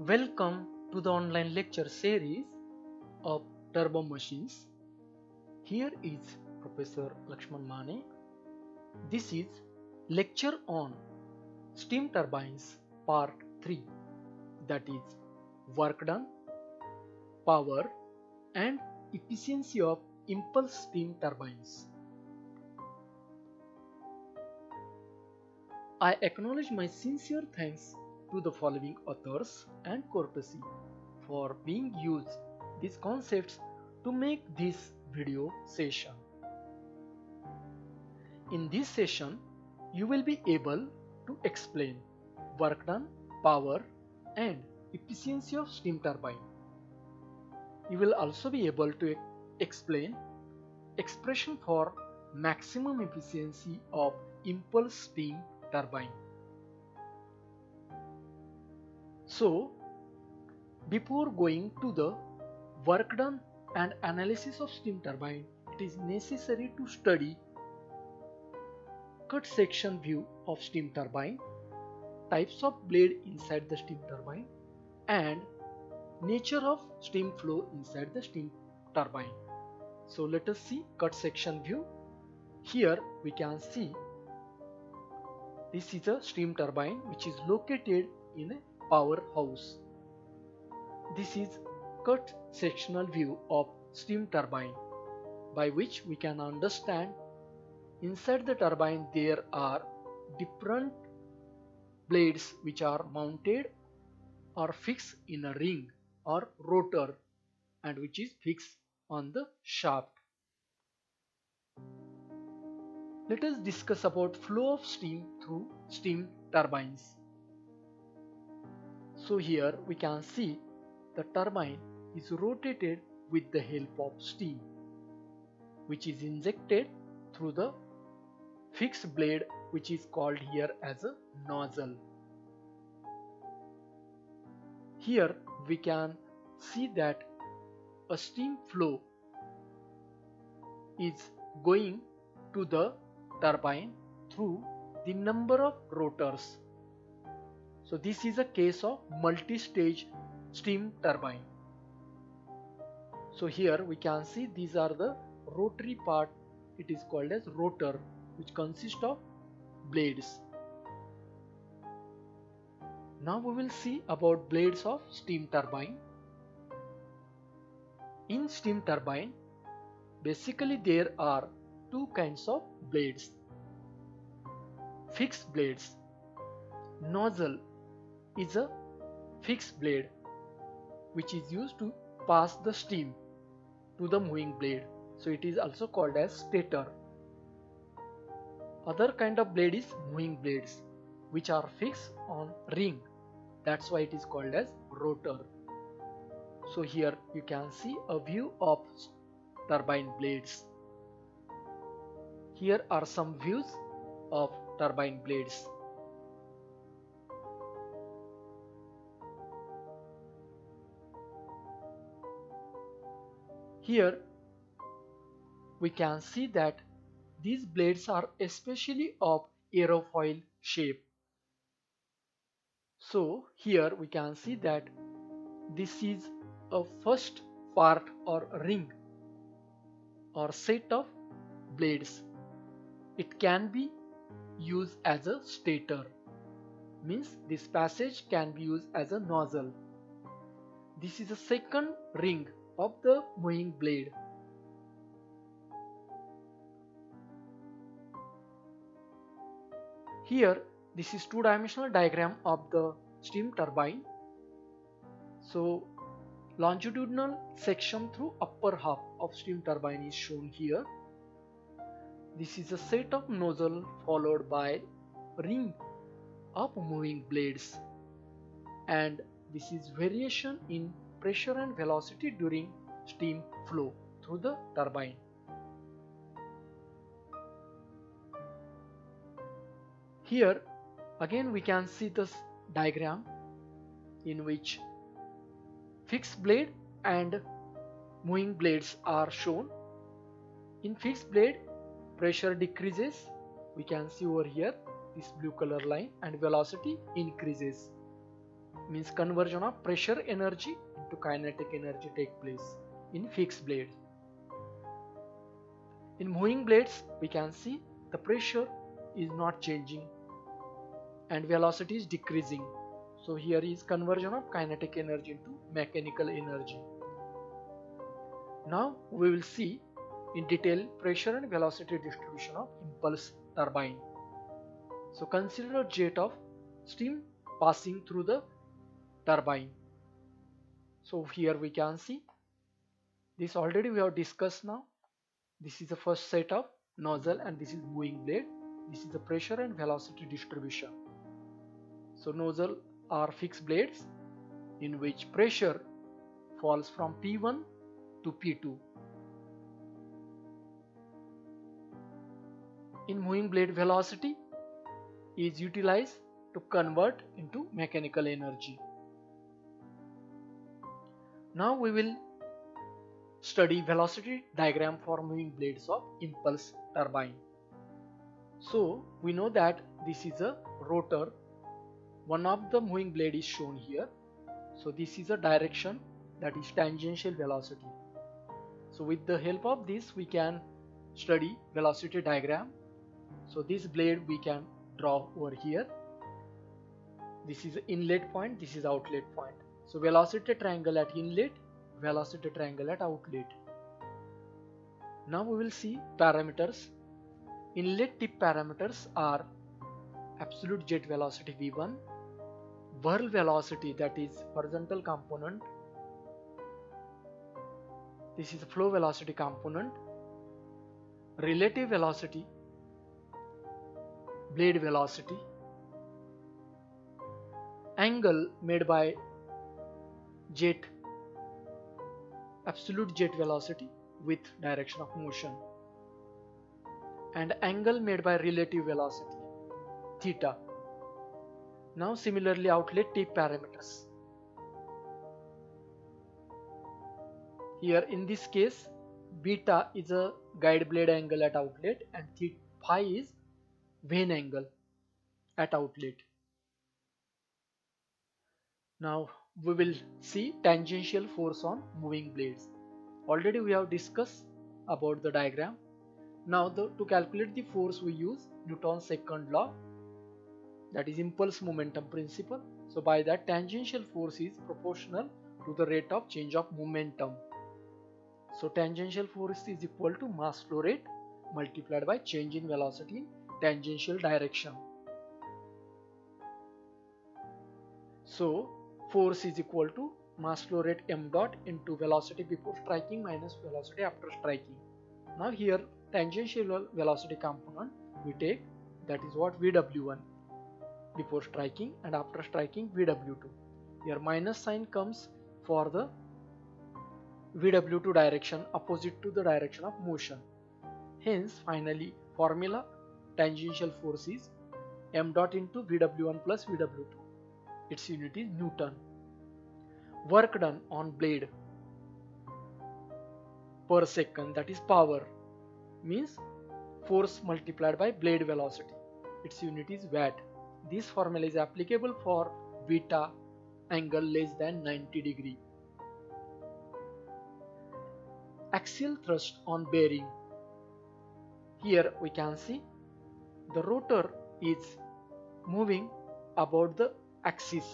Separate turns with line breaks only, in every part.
Welcome to the online lecture series of turbo machines. Here is Professor Lakshman Mane. This is lecture on steam turbines part 3, that is work done, power and efficiency of impulse steam turbines. I acknowledge my sincere thanks to the following authors and courtesy for being used these concepts to make this video session. In this session, you will be able to explain work done, power and efficiency of steam turbine. You will also be able to explain expression for maximum efficiency of impulse steam turbine. So, before going to the work done and analysis of steam turbine, it is necessary to study cut section view of steam turbine, types of blade inside the steam turbine and nature of steam flow inside the steam turbine. So let us see cut section view. Here we can see this is a steam turbine which is located in a powerhouse. This is cut sectional view of steam turbine, by which we can understand inside the turbine there are different blades which are mounted or fixed in a ring or rotor and which is fixed on the shaft. Let us discuss about flow of steam through steam turbines. So here we can see the turbine is rotated with the help of steam, which is injected through the fixed blade which is called here as a nozzle. Here we can see that a steam flow is going to the turbine through the number of rotors. So this is a case of multi-stage steam turbine. So here we can see these are the rotary part. It is called as rotor, which consists of blades. Now we will see about blades of steam turbine. In steam turbine, basically there are two kinds of blades. Fixed blades. Nozzle is a fixed blade which is used to pass the steam to the moving blade. So it is also called as stator. Other kind of blade is moving blades which are fixed on ring. That's why it is called as rotor. So here you can see a view of turbine blades. Here are some views of turbine blades. Here we can see that these blades are especially of aerofoil shape. So here we can see that this is a first part or ring or set of blades. It can be used as a stator, means this passage can be used as a nozzle. This is a second ring of the moving blade. Here this is two-dimensional diagram of the steam turbine. So longitudinal section through upper half of steam turbine is shown here. This is a set of nozzle followed by ring of moving blades, and this is variation in pressure and velocity during steam flow through the turbine. Here again we can see this diagram in which fixed blade and moving blades are shown. In fixed blade, pressure decreases, we can see over here this blue color line, and velocity increases. means conversion of pressure energy into kinetic energy take place in fixed blades. In moving blades, we can see the pressure is not changing and velocity is decreasing. So here is conversion of kinetic energy into mechanical energy. Now we will see in detail pressure and velocity distribution of impulse turbine. So consider a jet of steam passing through the turbine. So here we can see this already we have discussed now. This is the first set of nozzle and this is moving blade. This is the pressure and velocity distribution. So nozzle are fixed blades in which pressure falls from P1 to P2. In moving blade, velocity is utilized to convert into mechanical energy. Now we will study velocity diagram for moving blades of impulse turbine. So we know that this is a rotor. One of the moving blade is shown here. So this is a direction, that is tangential velocity. So with the help of this we can study velocity diagram. So this blade we can draw over here. This is inlet point, this is outlet point. So velocity triangle at inlet, velocity triangle at outlet. Now we will see parameters. Inlet tip parameters are absolute jet velocity V1, whirl velocity, that is horizontal component. This is flow velocity component, relative velocity, blade velocity, angle made by jet, absolute jet velocity with direction of motion, and angle made by relative velocity, theta. Now similarly outlet tip parameters. Here in this case beta is a guide blade angle at outlet and phi is vane angle at outlet. Now we will see tangential force on moving blades. Already we have discussed about the diagram. Now to calculate the force we use Newton's second law, that is impulse momentum principle. So by that tangential force is proportional to the rate of change of momentum. So tangential force is equal to mass flow rate multiplied by change in velocity in tangential direction. So force is equal to mass flow rate m dot into velocity before striking minus velocity after striking. Now here tangential velocity component we take, that is what Vw1 before striking and after striking Vw2. Here minus sign comes for the Vw2 direction opposite to the direction of motion. Hence finally formula tangential force is m dot into Vw1 plus Vw2. Its unit is Newton. Work done on blade per second, that is power, means force multiplied by blade velocity. Its unit is watt. This formula is applicable for beta angle less than 90 degree. Axial thrust on bearing. Here we can see the rotor is moving about the axis,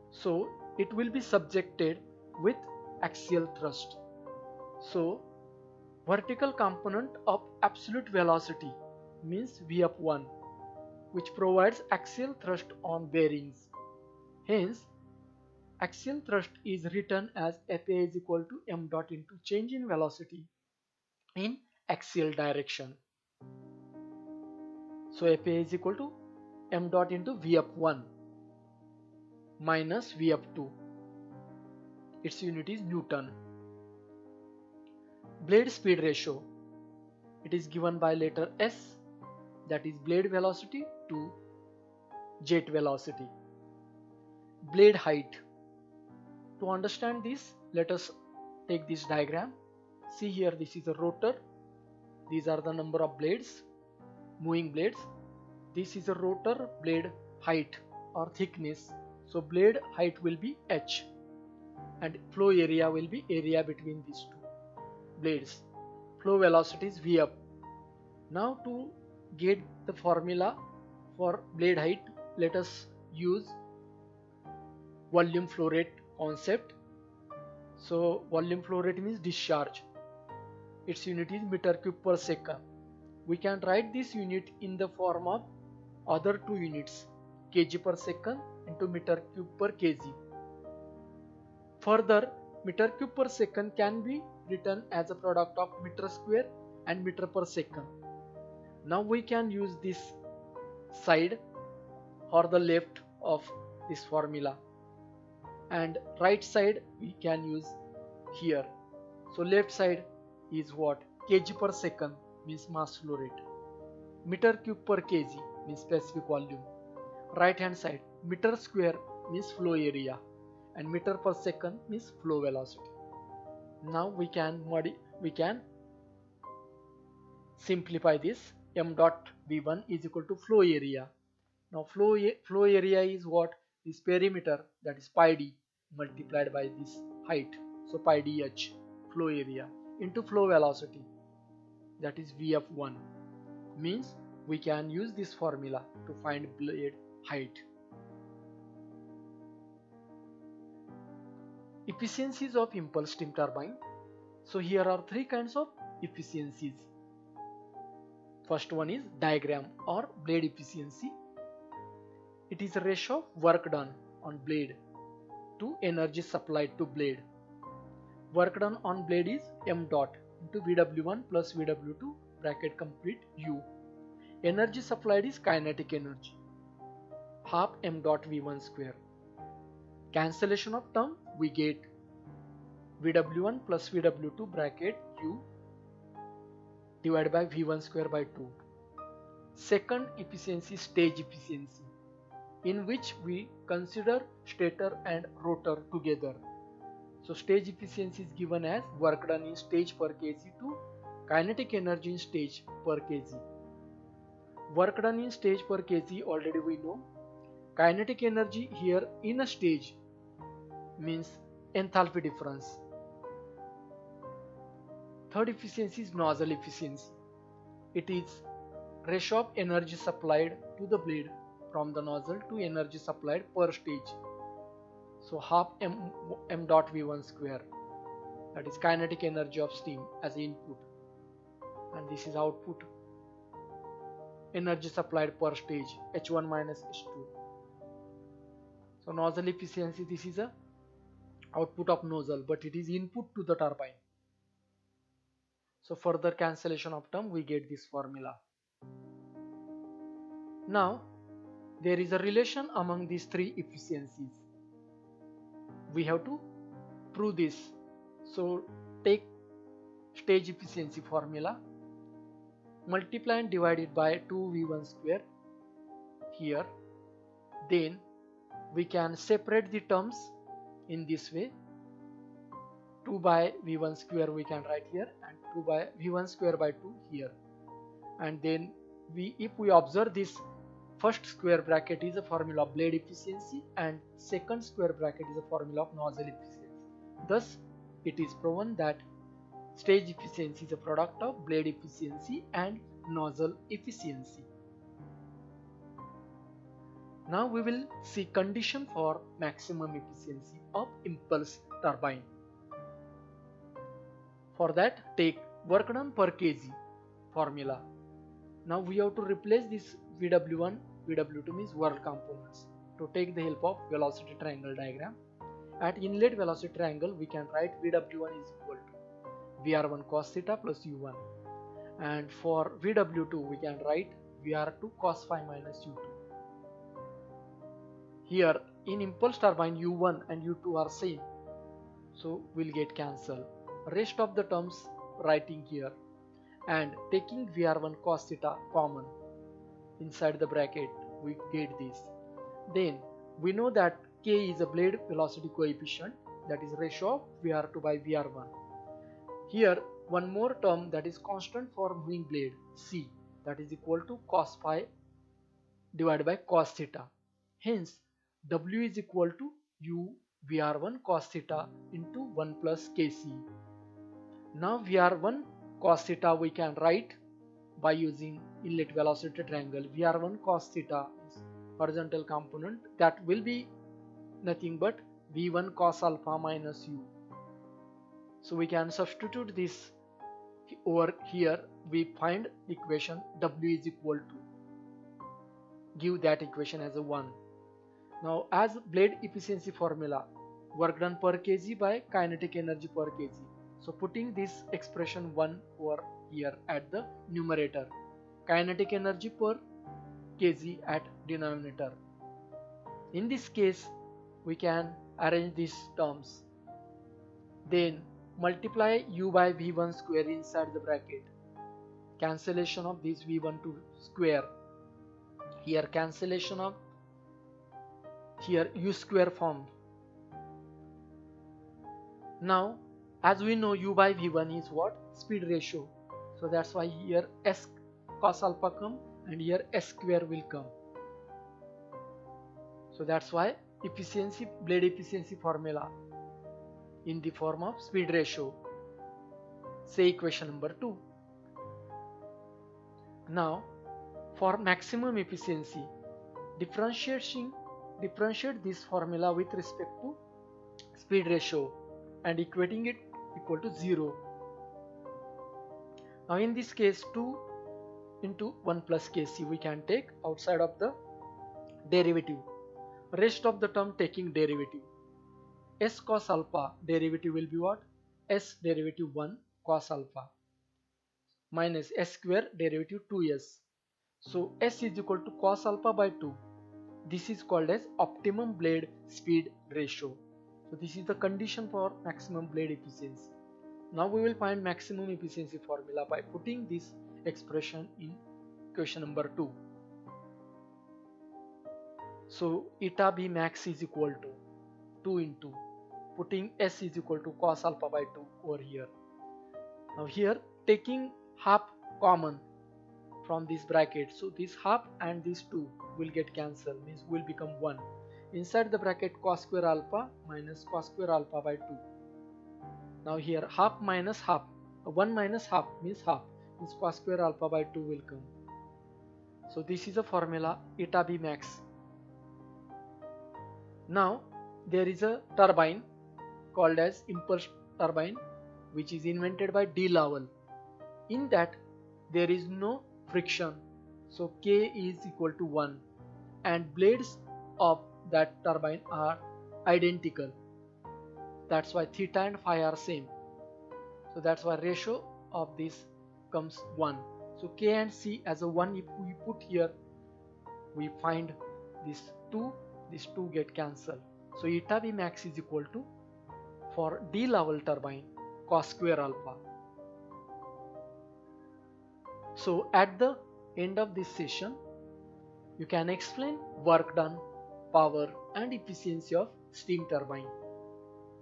so it will be subjected with axial thrust. So vertical component of absolute velocity means V of 1, which provides axial thrust on bearings. Hence axial thrust is written as Fa is equal to m dot into change in velocity in axial direction. So Fa is equal to m dot into V of 1 minus V of 2. Its unit is Newton. Blade speed ratio, it is given by letter S, that is blade velocity to jet velocity. Blade height. To understand this, let us take this diagram. See here, this is a rotor. These are the number of blades, moving blades. This is a rotor blade height or thickness. So blade height will be h and flow area will be area between these two blades. Flow velocity is v up. Now to get the formula for blade height, let us use volume flow rate concept. So volume flow rate means discharge. Its unit is meter cube per second. We can write this unit in the form of other two units, kg per second into meter cube per kg. Further, meter cube per second can be written as a product of meter square and meter per second. Now we can use this side or the left of this formula, and right side we can use here. So left side is what? Kg per second means mass flow rate, meter cube per kg means specific volume, right hand side meter square means flow area, and meter per second means flow velocity. Now we can simplify this. M dot V1 is equal to flow area. Now flow area is what? This perimeter, that is pi d multiplied by this height, so pi dh flow area, into flow velocity, that is v of 1. Means we can use this formula to find blade height. Efficiencies of impulse steam turbine. So here are three kinds of efficiencies. First one is diagram or blade efficiency. It is a ratio of work done on blade to energy supplied to blade. Work done on blade is m dot into Vw1 plus Vw2 bracket complete u. Energy supplied is kinetic energy, half m dot V1 square. Cancellation of term, we get Vw1 plus Vw2 bracket u divided by V1 square by 2. Second efficiency, stage efficiency, in which we consider stator and rotor together. So stage efficiency is given as work done in stage per kg to kinetic energy in stage per kg. Work done in stage per kg already we know. Kinetic energy here in a stage means enthalpy difference. Third efficiency is nozzle efficiency. It is ratio of energy supplied to the blade from the nozzle to energy supplied per stage. So half m dot V1 square, that is kinetic energy of steam as input, and this is output, energy supplied per stage, H1 minus H2. So nozzle efficiency, this is a output of nozzle, but it is input to the turbine. So further cancellation of term, we get this formula. Now there is a relation among these three efficiencies. We have to prove this. So take stage efficiency formula, multiply and divide it by 2V1 square here. Then we can separate the terms in this way. 2 by V1 square we can write here, and 2 by V1 square by 2 here. And then if we observe this, first square bracket is a formula of blade efficiency and second square bracket is a formula of nozzle efficiency. Thus it is proven that stage efficiency is a product of blade efficiency and nozzle efficiency. Now we will see condition for maximum efficiency of impulse turbine. For that, take work done per kg formula. Now we have to replace this Vw1, Vw2 means work components, to take the help of velocity triangle diagram. At inlet velocity triangle, we can write Vw1 is equal to Vr1 cos theta plus u1, and for Vw2 we can write Vr2 cos phi minus u2. Here in impulse turbine u1 and u2 are same, so we'll get cancel. Rest of the terms writing here, and taking Vr1 cos theta common inside the bracket, we get this. Then we know that K is a blade velocity coefficient, that is ratio of Vr2 by Vr1. Here one more term, that is constant for moving blade, C, that is equal to cos phi divided by cos theta. Hence W is equal to U VR1 cos theta into 1 plus Kc. Now VR1 cos theta we can write by using inlet velocity triangle. VR1 cos theta is horizontal component, that will be nothing but V1 cos alpha minus U. So we can substitute this over here. We find equation W is equal to, give that equation as a 1. Now as blade efficiency formula, work done per kg by kinetic energy per kg. So putting this expression 1 over here at the numerator, kinetic energy per kg at denominator. In this case we can arrange these terms, then multiply U by V1 square inside the bracket, cancellation of this V1 to square, here cancellation of here U square formed. Now as we know U by V1 is what? Speed ratio. So that's why here S cos alpha come and here S square will come. So that's why efficiency, blade efficiency formula in the form of speed ratio. Say equation number 2. Now for maximum efficiency, differentiate this formula with respect to speed ratio and equating it equal to 0. Now in this case 2 into 1 plus Kc we can take outside of the derivative, rest of the term taking derivative. S cos alpha derivative will be what? S derivative 1 cos alpha minus S square derivative 2S. So S is equal to cos alpha by 2. This is called as optimum blade speed ratio. So this is the condition for maximum blade efficiency. Now we will find maximum efficiency formula by putting this expression in question number 2. So eta B max is equal to 2 into putting S is equal to cos alpha by 2 over here. Now here taking half common from this bracket, so this half and this 2 will get cancelled, means will become 1. Inside the bracket cos square alpha minus cos square alpha by 2. Now here half minus half, 1 minus half means cos square alpha by 2 will come. So this is a formula eta B max. Now there is a turbine called as impulse turbine which is invented by De Laval. In that there is no friction, so K is equal to 1 and blades of that turbine are identical. That's why theta and phi are same. So that's why ratio of this comes 1. So K and C as a 1, if we put here, we find this 2 get cancelled. So eta B max is equal to, for De Laval turbine, cos square alpha. So at the end of this session, you can explain work done, power and efficiency of steam turbine.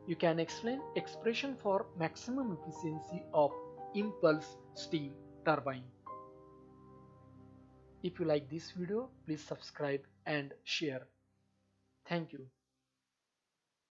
You can explain expression for maximum efficiency of impulse steam turbine. If you like this video, please subscribe and share. Thank you.